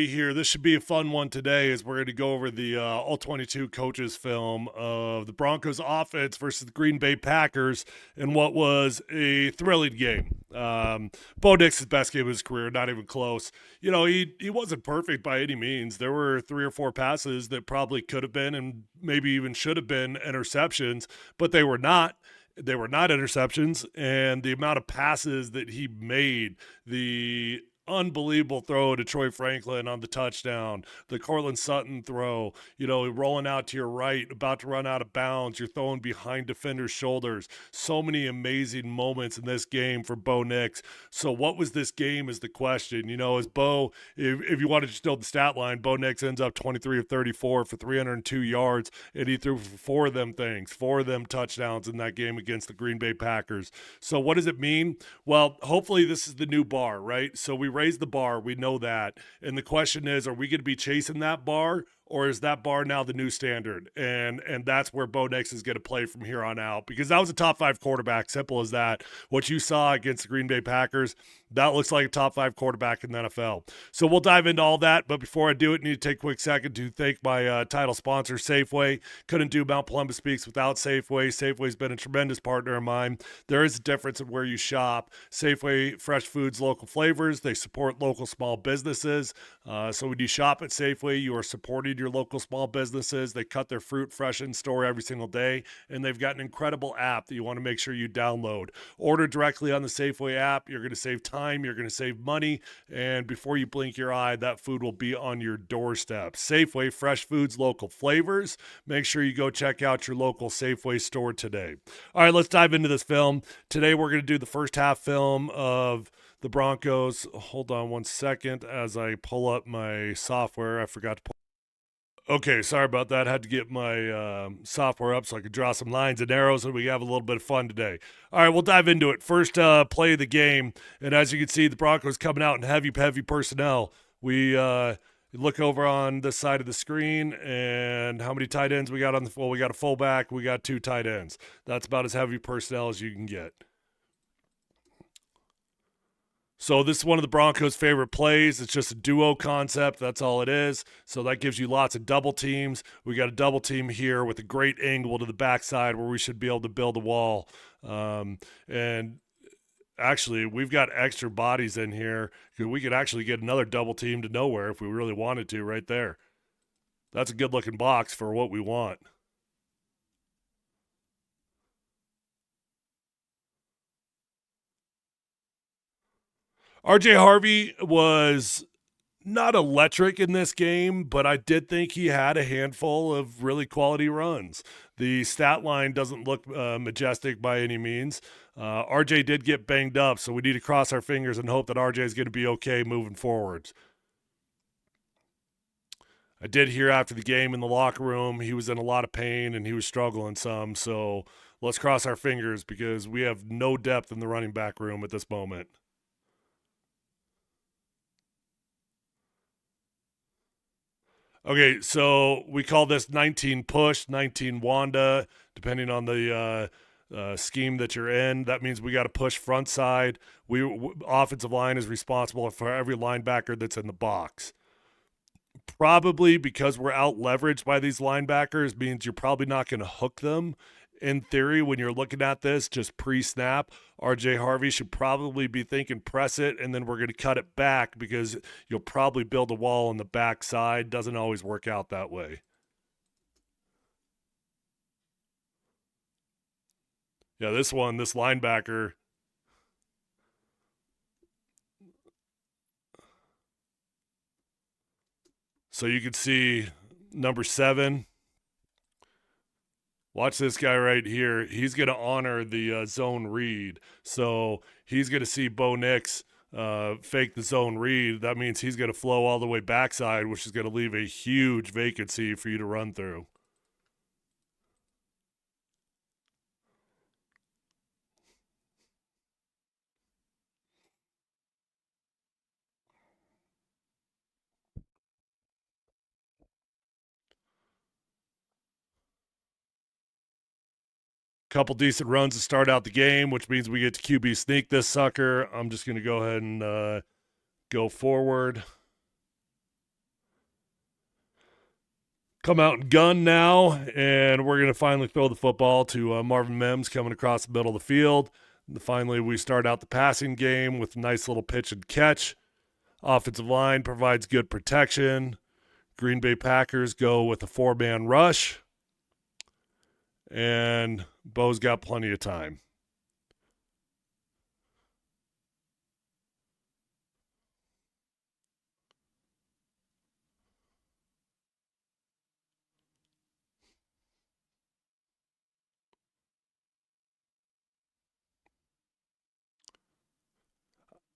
Here. This should be a fun one today as we're going to go over the all 22 coaches film of the Broncos offense versus the Green Bay Packers in what was a thrilling game. Bo Nix's best game of his career, not even close. You know, he wasn't perfect by any means. There were 3 or 4 passes that probably could have been and maybe even should have been interceptions, but they were not. They were not interceptions, and the amount of passes that he made, the unbelievable throw to Troy Franklin on the touchdown, the Cortland Sutton throw, you know, rolling out to your right, about to run out of bounds, you're throwing behind defenders' shoulders. So many amazing moments in this game for Bo Nix. So what was this game is the question. You know, as Bo, if you wanted to just know the stat line, Bo Nix ends up 23 of 34 for 302 yards, and he threw for 4 of them touchdowns in that game against the Green Bay Packers. So what does it mean? Well, hopefully this is the new bar, right? So we raised the bar. We know that. And the question is, are we going to be chasing that bar, or is that bar now the new standard? And that's where Bo Nix is going to play from here on out, because that was a top 5 quarterback. Simple as that. What you saw against the Green Bay Packers, that looks like a top 5 quarterback in the NFL. So we'll dive into all that. But before I do it, I need to take a quick second to thank my title sponsor, Safeway. Couldn't do Mount Polumbus Speaks without Safeway. Safeway's been a tremendous partner of mine. There is a difference in where you shop. Safeway, fresh foods, local flavors. They support local small businesses. So when you shop at Safeway, you are supporting your local small businesses. They cut their fruit fresh in store every single day, and they've got an incredible app that you want to make sure you download. Order directly on the Safeway app. You're going to save time, you're going to save money, and before you blink your eye, that food will be on your doorstep. Safeway, fresh foods, local flavors. Make sure you go check out your local Safeway store today. All right, let's dive into this film. Today we're going to do the first half film of the Broncos. Hold on one second as I pull up my software. I forgot to pull. Okay, sorry about that. I had to get my software up so I could draw some lines and arrows, and we have a little bit of fun today. All right, we'll dive into it. First play of the game, and as you can see, the Broncos coming out in heavy personnel. We look over on this side of the screen, and how many tight ends we got on the – well, we got a fullback. We got 2 tight ends. That's about as heavy personnel as you can get. So this is one of the Broncos' favorite plays. It's just a duo concept. That's all it is. So that gives you lots of double teams. We got a double team here with a great angle to the backside where we should be able to build a wall. And actually, we've got extra bodies in here. We could actually get another double team to nowhere if we really wanted to right there. That's a good-looking box for what we want. RJ Harvey was not electric in this game, but I did think he had a handful of really quality runs. The stat line doesn't look majestic by any means. RJ did get banged up, so we need to cross our fingers and hope that RJ is going to be okay moving forward. I did hear after the game in the locker room he was in a lot of pain and he was struggling some, so let's cross our fingers because we have no depth in the running back room at this moment. Okay, so we call this 19 push, 19 Wanda, depending on the scheme that you're in. That means we got to push front side. Offensive line is responsible for every linebacker that's in the box. Probably because we're out leveraged by these linebackers means you're probably not going to hook them. In theory, when you're looking at this, just pre-snap, RJ Harvey should probably be thinking press it, and then we're going to cut it back because you'll probably build a wall on the backside. Doesn't always work out that way. Yeah, this linebacker. So you can see number 7. Watch this guy right here. He's going to honor the zone read. So he's going to see Bo Nix fake the zone read. That means he's going to flow all the way backside, which is going to leave a huge vacancy for you to run through. Couple decent runs to start out the game, which means we get to QB sneak this sucker. I'm just going to go ahead and go forward. come out and gun now, and we're going to finally throw the football to Marvin Mims coming across the middle of the field. And finally, we start out the passing game with a nice little pitch and catch. Offensive line provides good protection. Green Bay Packers go with a 4-man rush, and Bo's got plenty of time.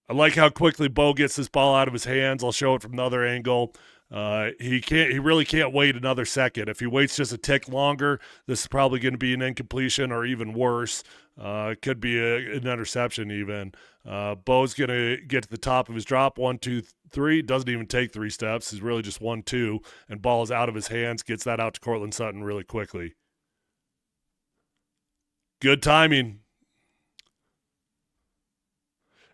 I like how quickly Bo gets this ball out of his hands. I'll show it from the other angle. He really can't wait another second. If he waits just a tick longer, this is probably going to be an incompletion or even worse. It could be an interception even. Bo's going to get to the top of his drop. 1, 2, 3. Doesn't even take 3 steps. He's really just 1, 2. And ball is out of his hands. Gets that out to Cortland Sutton really quickly. Good timing.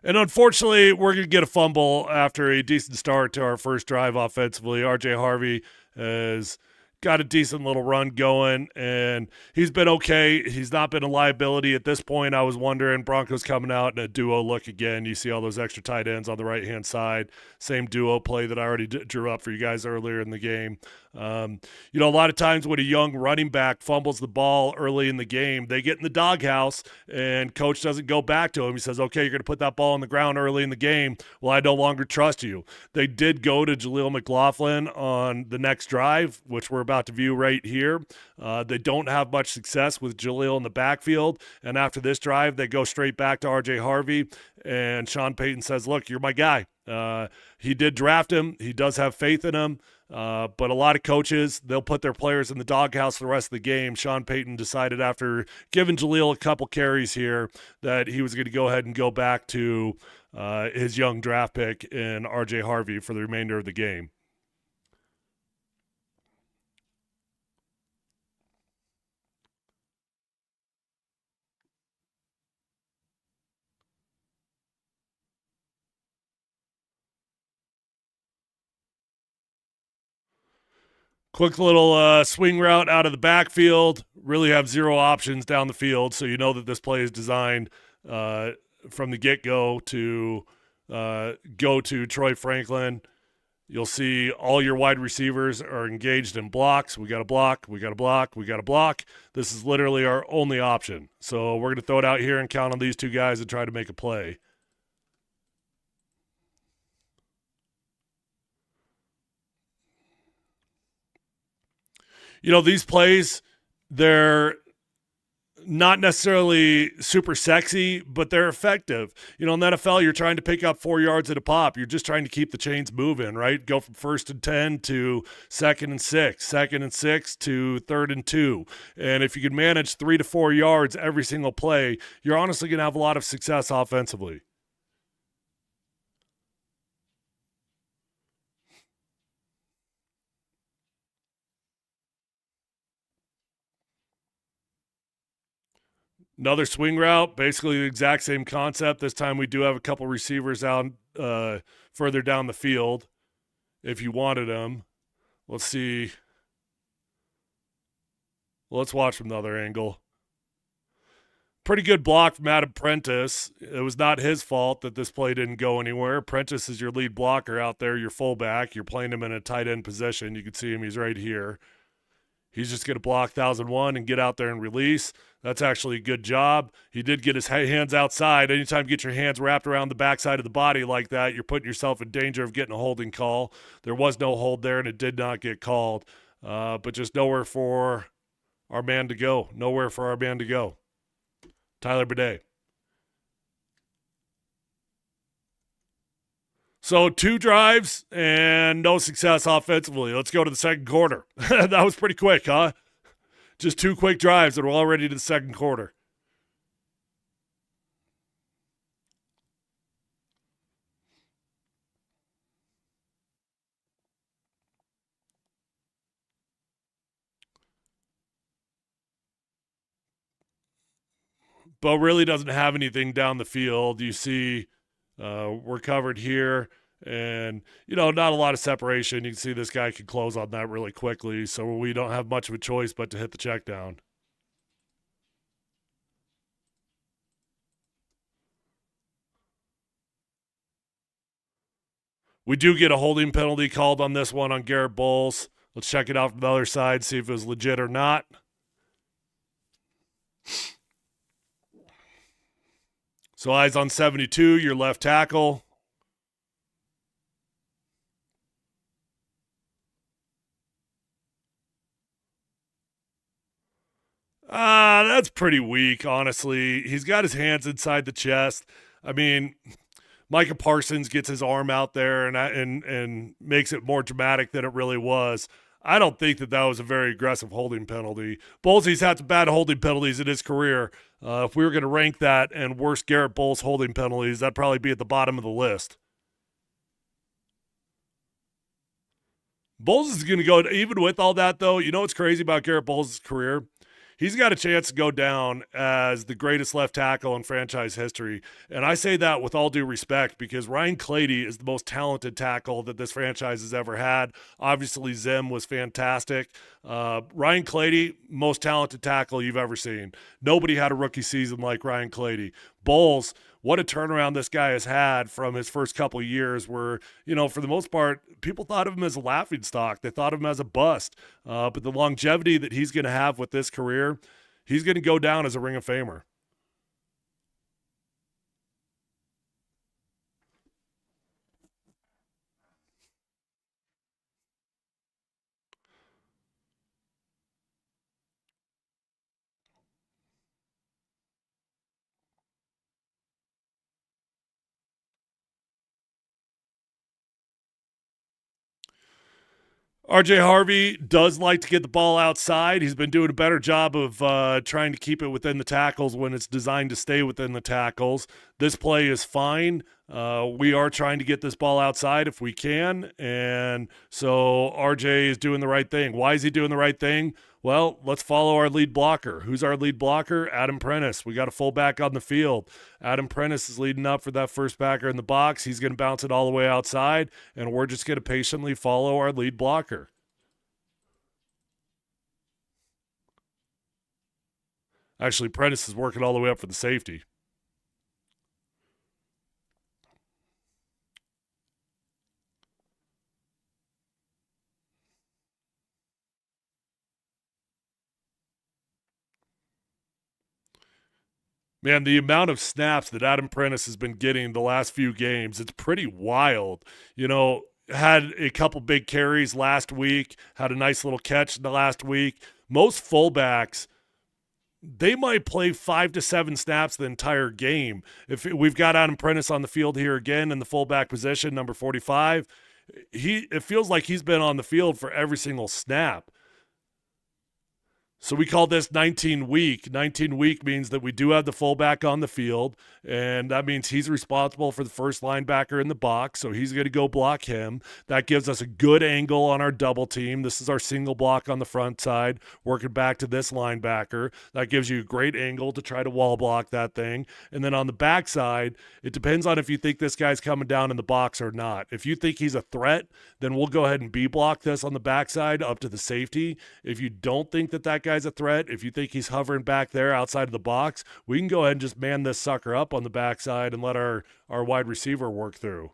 And unfortunately, we're going to get a fumble after a decent start to our first drive offensively. R.J. Harvey has got a decent little run going, and he's been okay. He's not been a liability at this point. I was wondering, Broncos coming out in a duo look again. You see all those extra tight ends on the right-hand side. Same duo play that I already drew up for you guys earlier in the game. A lot of times when a young running back fumbles the ball early in the game, they get in the doghouse and coach doesn't go back to him. He says, okay, you're going to put that ball on the ground early in the game. Well, I no longer trust you. They did go to Jaleel McLaughlin on the next drive, which we're about to view right here. They don't have much success with Jaleel in the backfield. And after this drive, they go straight back to R.J. Harvey. And Sean Payton says, look, you're my guy. He did draft him. He does have faith in him. But a lot of coaches, they'll put their players in the doghouse for the rest of the game. Sean Payton decided after giving Jaleel a couple carries here that he was going to go ahead and go back to his young draft pick in R.J. Harvey for the remainder of the game. Quick little swing route out of the backfield. Really have zero options down the field, so you know that this play is designed from the get-go to go to Troy Franklin. You'll see all your wide receivers are engaged in blocks. We got a block, we got a block, we got a block. This is literally our only option. So we're going to throw it out here and count on these two guys and try to make a play. These plays, they're not necessarily super sexy, but they're effective. In the NFL, you're trying to pick up 4 yards at a pop. You're just trying to keep the chains moving, right? Go from 1st and 10 to 2nd and 6, 2nd and 6 to 3rd and 2. And if you can manage 3 to 4 yards every single play, you're honestly going to have a lot of success offensively. Another swing route, basically the exact same concept. This time we do have a couple receivers out further down the field if you wanted them. Let's see. Let's watch from the other angle. Pretty good block from Adam Prentice. It was not his fault that this play didn't go anywhere. Prentice is your lead blocker out there, your fullback. You're playing him in a tight end position. You can see him. He's right here. He's just going to block 1001 and get out there and release. That's actually a good job. He did get his hands outside. Anytime you get your hands wrapped around the backside of the body like that, you're putting yourself in danger of getting a holding call. There was no hold there, and it did not get called. But just nowhere for our man to go. Nowhere for our man to go. Tyler Bidet. So 2 drives and no success offensively. Let's go to the second quarter. That was pretty quick, huh? Just 2 quick drives and we're already to the second quarter. Bo really doesn't have anything down the field. You see we're covered here, And, not a lot of separation. You can see this guy can close on that really quickly. So we don't have much of a choice but to hit the check down. We do get a holding penalty called on this one on Garrett Bowles. Let's check it out from the other side, see if it was legit or not. So eyes on 72, your left tackle. That's pretty weak, honestly. He's got his hands inside the chest. I mean, Micah Parsons gets his arm out there and makes it more dramatic than it really was. I don't think that was a very aggressive holding penalty. Bowles's had some bad holding penalties in his career. If we were going to rank that and worst Garrett Bowles holding penalties, that'd probably be at the bottom of the list. Bowles is going to go, even with all that, though, you know what's crazy about Garrett Bowles' career? He's got a chance to go down as the greatest left tackle in franchise history. And I say that with all due respect because Ryan Clady is the most talented tackle that this franchise has ever had. Obviously, Zim was fantastic. Ryan Clady, most talented tackle you've ever seen. Nobody had a rookie season like Ryan Clady. Bowles, what a turnaround this guy has had from his first couple of years where, for the most part, people thought of him as a laughingstock. They thought of him as a bust. But the longevity that he's going to have with this career, he's going to go down as a Ring of Famer. RJ Harvey does like to get the ball outside. He's been doing a better job of trying to keep it within the tackles when it's designed to stay within the tackles. This play is fine. We are trying to get this ball outside if we can. And so RJ is doing the right thing. Why is he doing the right thing? Well, let's follow our lead blocker. Who's our lead blocker? Adam Prentice. We got a fullback on the field. Adam Prentice is leading up for that first backer in the box. He's going to bounce it all the way outside, and we're just going to patiently follow our lead blocker. Actually, Prentice is working all the way up for the safety. Man, the amount of snaps that Adam Prentice has been getting the last few games, it's pretty wild. Had a couple big carries last week, had a nice little catch in the last week. Most fullbacks, they might play 5 to 7 snaps the entire game. If we've got Adam Prentice on the field here again in the fullback position, number 45, it feels like he's been on the field for every single snap. So we call this 19 week. 19 week means that we do have the fullback on the field, and that means he's responsible for the first linebacker in the box, so he's going to go block him. That gives us a good angle on our double team. This is our single block on the front side, working back to this linebacker. That gives you a great angle to try to wall block that thing. And then on the back side, it depends on if you think this guy's coming down in the box or not. If you think he's a threat, then we'll go ahead and B-block this on the backside up to the safety. If you don't think that guy's a threat, if you think he's hovering back there outside of the box, we can go ahead and just man this sucker up on the backside and let our wide receiver work through.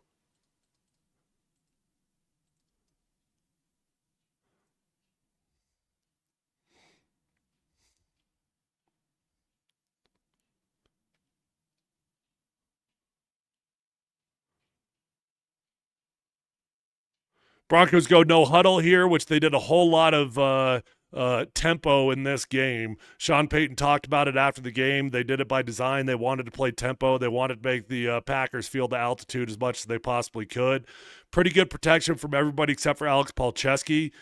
Broncos go no huddle here, which they did a whole lot of tempo in this game. Sean Payton talked about it after the game. They did it by design. They wanted to play tempo. They wanted to make the Packers feel the altitude as much as they possibly could. Pretty good protection from everybody except for Alex Palczewski.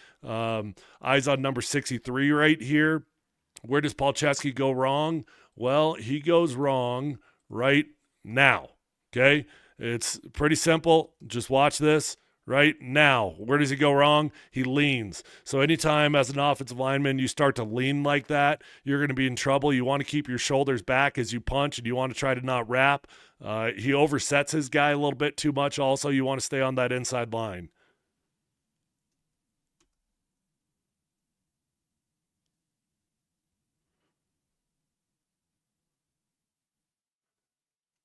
Eyes on number 63 right here. Where does Palczewski go wrong? Well, he goes wrong right now. Okay? It's pretty simple. Just watch this. Right now, where does he go wrong? He leans. So anytime as an offensive lineman you start to lean like that, you're going to be in trouble. You want to keep your shoulders back as you punch, and you want to try to not wrap. He oversets his guy a little bit too much. Also, you want to stay on that inside line.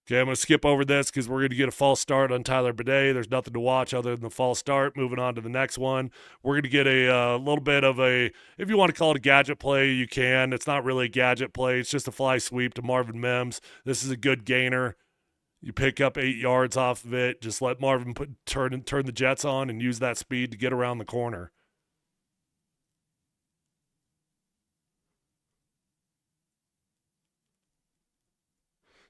Okay, I'm going to skip over this because we're going to get a false start on Tyler Bidet. There's nothing to watch other than the false start. Moving on to the next one. We're going to get a little bit of a, if you want to call it a gadget play, you can. It's not really a gadget play. It's just a fly sweep to Marvin Mims. This is a good gainer. You pick up 8 yards off of it. Just let Marvin turn the Jets on and use that speed to get around the corner.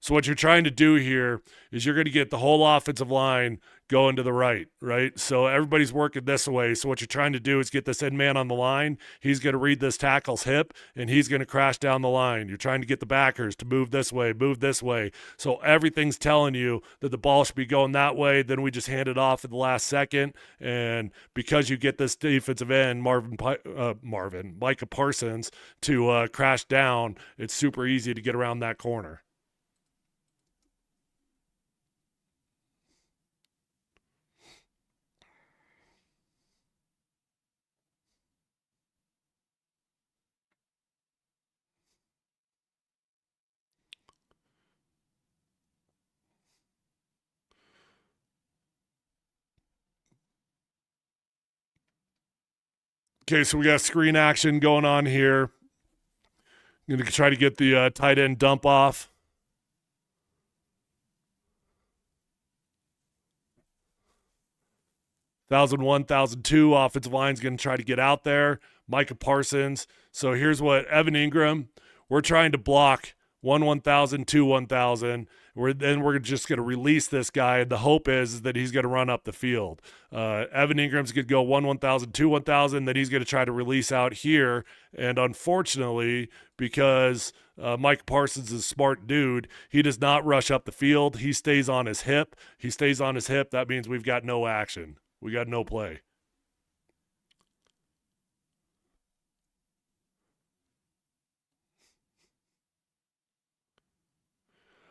So what you're trying to do here is you're going to get the whole offensive line going to the right? So everybody's working this way. So what you're trying to do is get this end man on the line. He's going to read this tackle's hip, and he's going to crash down the line. You're trying to get the backers to move this way. So everything's telling you that the ball should be going that way. Then we just hand it off at the last second, and because you get this defensive end, Micah Parsons, to crash down, it's super easy to get around that corner. Okay, so we got screen action going on here. I'm going to try to get the tight end dump off. 1,001, 1,002. Offensive line's going to try to get out there. Micah Parsons. So here's what Evan Ingram, we're trying to block 1,000, 1,000. Then we're just going to release this guy, and the hope is that he's going to run up the field. Evan Ingram's going to go 1,000, 1,000. Then he's going to try to release out here. And unfortunately, because Mike Parsons is a smart dude, he does not rush up the field. He stays on his hip. That means we've got no action. We got no play.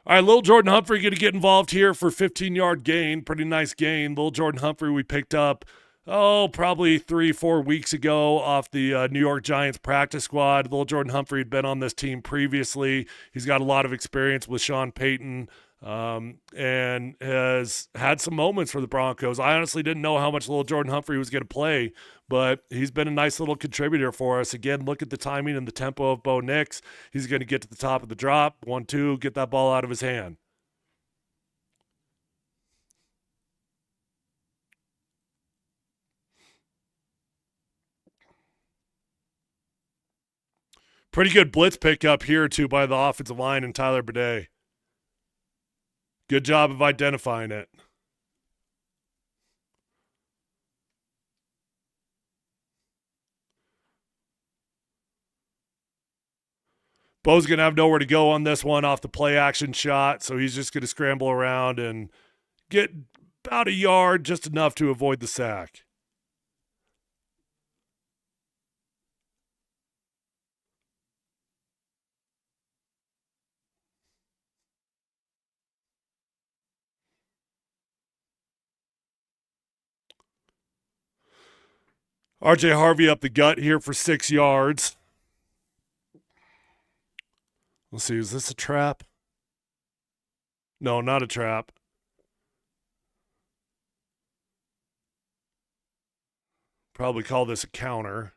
All right, Lil Jordan Humphrey going to get involved here for 15-yard gain. Pretty nice gain. Lil Jordan Humphrey we picked up, probably 3-4 weeks ago off the New York Giants practice squad. Lil Jordan Humphrey had been on this team previously. He's got a lot of experience with Sean Payton, and has had some moments for the Broncos. I honestly didn't know how much Lil Jordan Humphrey was going to play, but he's been a nice little contributor for us. Again, look at the timing and the tempo of Bo Nix. He's going to get to the top of the drop, 1-2, get that ball out of his hand. Pretty good blitz pickup here, too, by the offensive line and Tyler Bidet. Good job of identifying it. Bo's going to have nowhere to go on this one off the play action shot, so he's just going to scramble around and get about a yard, just enough to avoid the sack. RJ Harvey up the gut here for 6 yards. Let's see, is this a trap? No, not a trap. Probably call this a counter.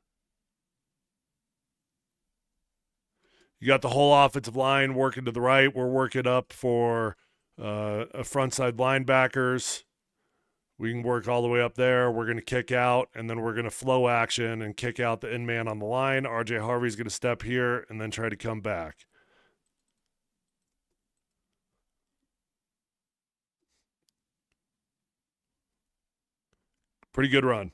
You got the whole offensive line working to the right. We're working up for a front side linebackers. We can work all the way up there. We're going to kick out, and then we're going to flow action and kick out the end man on the line. RJ Harvey's going to step here and then try to come back. Pretty good run.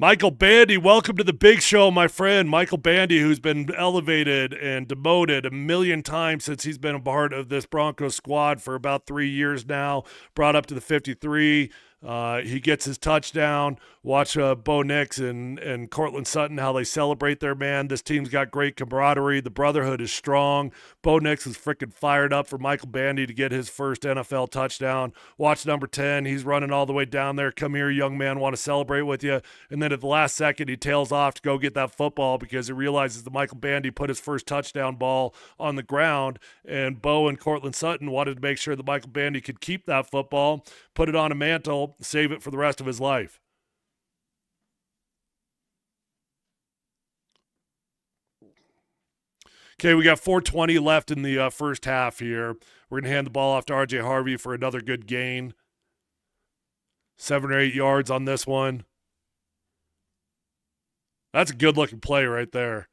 Michael Bandy, welcome to the big show, my friend. Michael Bandy, who's been elevated and demoted a million times since he's been a part of this Broncos squad for about 3 years now, brought up to the 53. He gets his touchdown. Watch Bo Nix and Cortland Sutton, how they celebrate their man. This team's got great camaraderie. The brotherhood is strong. Bo Nix is freaking fired up for Michael Bandy to get his first NFL touchdown. Watch number 10. He's running all the way down there. Come here, young man, want to celebrate with you. And then at the last second, he tails off to go get that football because he realizes that Michael Bandy put his first touchdown ball on the ground. And Bo and Cortland Sutton wanted to make sure that Michael Bandy could keep that football, put it on a mantle, save it for the rest of his life. Okay, we got 4:20 left in the first half here. We're going to hand the ball off to R.J. Harvey for another good gain. 7 or 8 yards on this one. That's a good-looking play right there.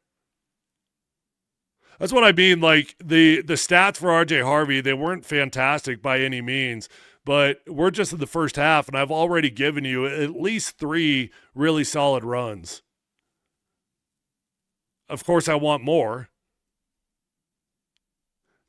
That's what I mean. Like, the stats for R.J. Harvey, they weren't fantastic by any means, but we're just in the first half, and I've already given you at least 3 really solid runs. Of course, I want more.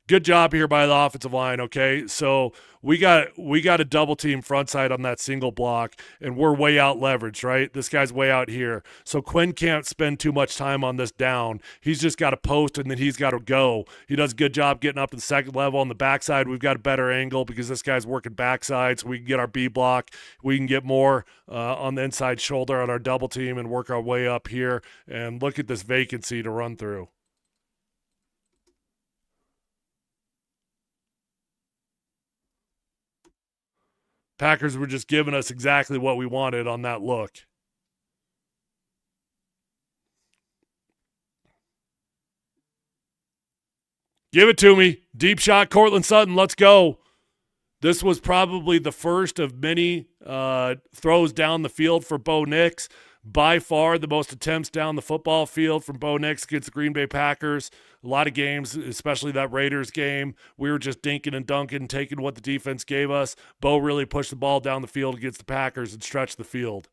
Good job here by the offensive line, okay? So we got a double team front side on that single block, and we're way out leveraged, right? This guy's way out here. So Quinn can't spend too much time on this down. He's just got to post, and then he's got to go. He does a good job getting up to the second level. On the backside, we've got a better angle because this guy's working backside, so we can get our B block. We can get more on the inside shoulder on our double team and work our way up here. And look at this vacancy to run through. Packers were just giving us exactly what we wanted on that look. Give it to me. Deep shot, Cortland Sutton. Let's go. This was probably the first of many throws down the field for Bo Nix. By far the most attempts down the football field from Bo Nix against the Green Bay Packers. A lot of games, especially that Raiders game, we were just dinking and dunking, taking what the defense gave us. Bo really pushed the ball down the field against the Packers and stretched the field.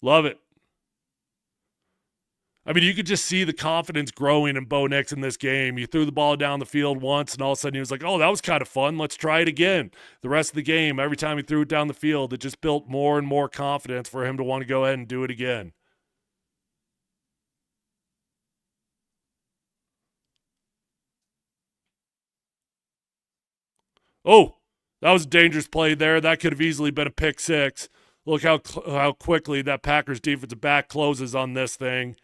Love it. I mean, you could just see the confidence growing in Bo Nix in this game. You threw the ball down the field once, and all of a sudden he was like, oh, that was kind of fun. Let's try it again. The rest of the game, every time he threw it down the field, it just built more and more confidence for him to want to go ahead and do it again. Oh, that was a dangerous play there. That could have easily been a pick six. Look how quickly that Packers defensive back closes on this thing.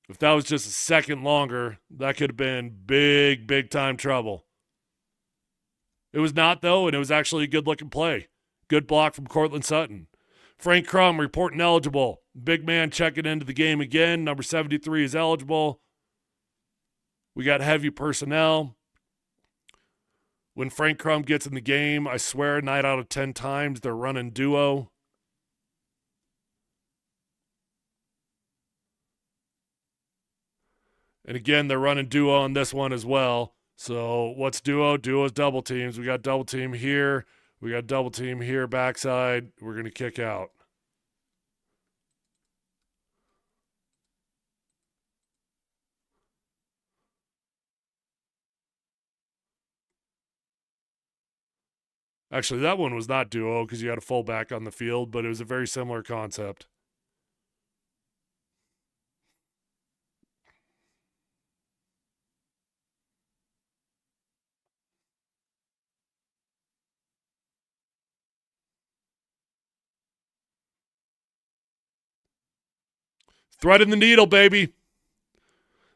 If that was just a second longer, that could have been big, big time trouble. It was not, though, and it was actually a good-looking play. Good block from Cortland Sutton. Frank Crum reporting eligible. Big man checking into the game again. Number 73 is eligible. We got heavy personnel. When Frank Crum gets in the game, I swear 9 out of 10 times they're running duo. And again, they're running duo on this one as well. So what's duo? Duo is double teams. We got double team here. We got double team here, backside. We're going to kick out. Actually, that one was not duo because you had a fullback on the field, but it was a very similar concept. Threading the needle, baby.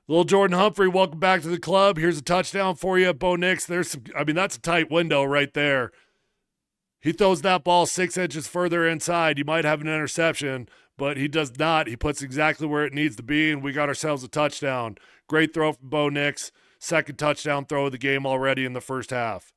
Little Jordan Humphrey, welcome back to the club. Here's a touchdown for you, Bo Nix. That's a tight window right there. He throws that ball 6 inches further inside. You might have an interception, but he does not. He puts exactly where it needs to be, and we got ourselves a touchdown. Great throw from Bo Nix. Second touchdown throw of the game already in the first half.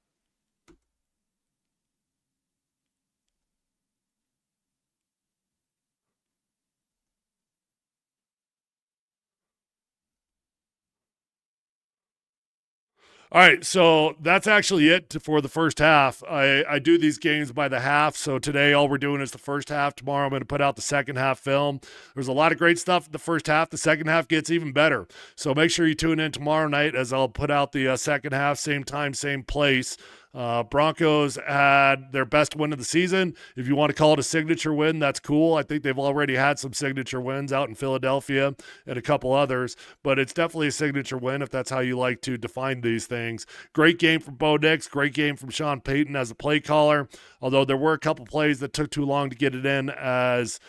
All right, so that's actually it for the first half. I do these games by the half, so today all we're doing is the first half. Tomorrow I'm going to put out the second half film. There's a lot of great stuff in the first half. The second half gets even better. So make sure you tune in tomorrow night as I'll put out the second half, same time, same place. Broncos had their best win of the season. If you want to call it a signature win, that's cool. I think they've already had some signature wins out in Philadelphia and a couple others, but it's definitely a signature win if that's how you like to define these things. Great game from Bo Nix. Great game from Sean Payton as a play caller, although there were a couple plays that took too long to get it in, as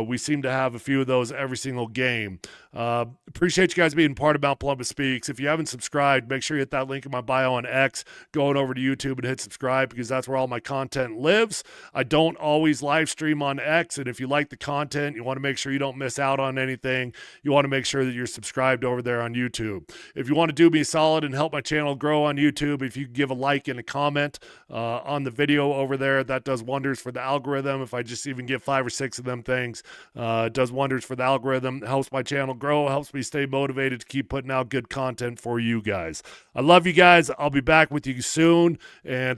we seem to have a few of those every single game. Appreciate you guys being part of Mount Polumbus Speaks. If you haven't subscribed, make sure you hit that link in my bio on X, going over to YouTube and hit subscribe, because that's where all my content lives. I don't always live stream on X, and if you like the content, you want to make sure you don't miss out on anything, you want to make sure that you're subscribed over there on YouTube. If you want to do me a solid and help my channel grow on YouTube, if you give a like and a comment on the video over there, that does wonders for the algorithm. If I just even get 5 or 6 of them things, it does wonders for the algorithm. It helps my channel grow, helps me stay motivated to keep putting out good content for you guys. I love you guys. I'll be back with you soon, and